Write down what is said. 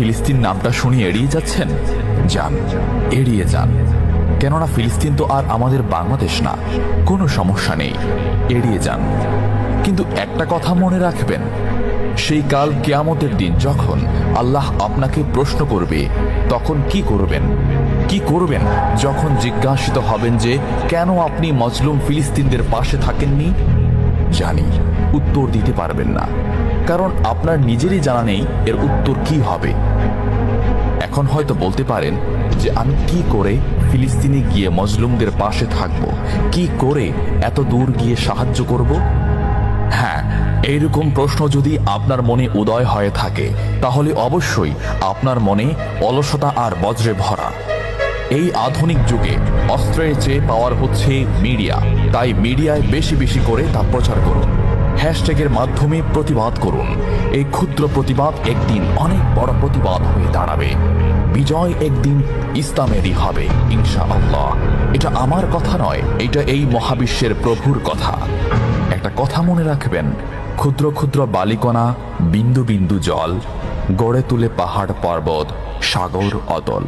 ফিলিস্তিন নামটা শুনে এড়িয়ে যাচ্ছেন? যান, এড়িয়ে যান। কেননা ফিলিস্তিন তো আর আমাদের বাংলাদেশ না। কোনো সমস্যা নেই, এড়িয়ে যান। কিন্তু একটা কথা মনে রাখবেন, সেই কাল কিয়ামতের দিন যখন আল্লাহ আপনাকে প্রশ্ন করবে, তখন কি করবেন? কি করবেন যখন জিজ্ঞাসিত হবেন যে কেন আপনি মজলুম ফিলিস্তিনদের পাশে থাকেননি? জানি উত্তর দিতে পারবেন না, কারণ আপনার নিজেরই জানা নেই এর উত্তর কি হবে। এখন হয়তো বলতে পারেন যে আমি কি করে ফিলিস্তিনে গিয়ে মজলুমদের পাশে থাকব, কি করে এত দূর গিয়ে সাহায্য করব? হ্যাঁ, এইরকম প্রশ্ন যদি আপনার মনে উদয় হয়ে থাকে, তাহলে অবশ্যই আপনার মনে অলসতা আর বজ্রে ভরা। এই আধুনিক যুগে অস্ত্রের চেয়ে পাওয়ার হচ্ছে মিডিয়া, তাই মিডিয়ায় বেশি বেশি করে তা প্রচার করুন। হ্যাশট্যাগের মাধ্যমে প্রতিবাদ করুন। এই ক্ষুদ্র প্রতিবাদ একদিন অনেক বড় প্রতিবাদ হয়ে দাঁড়াবে। বিজয় একদিন ইসলামেরই হবে ইনশাআল্লাহ। এটা আমার কথা নয়, এটা এই মহাবিশ্বের প্রভুর কথা। একটা কথা মনে রাখবেন, ক্ষুদ্র ক্ষুদ্র বালিকণা, বিন্দু বিন্দু জল গড়ে তুলে পাহাড় পর্বত, সাগর অতল।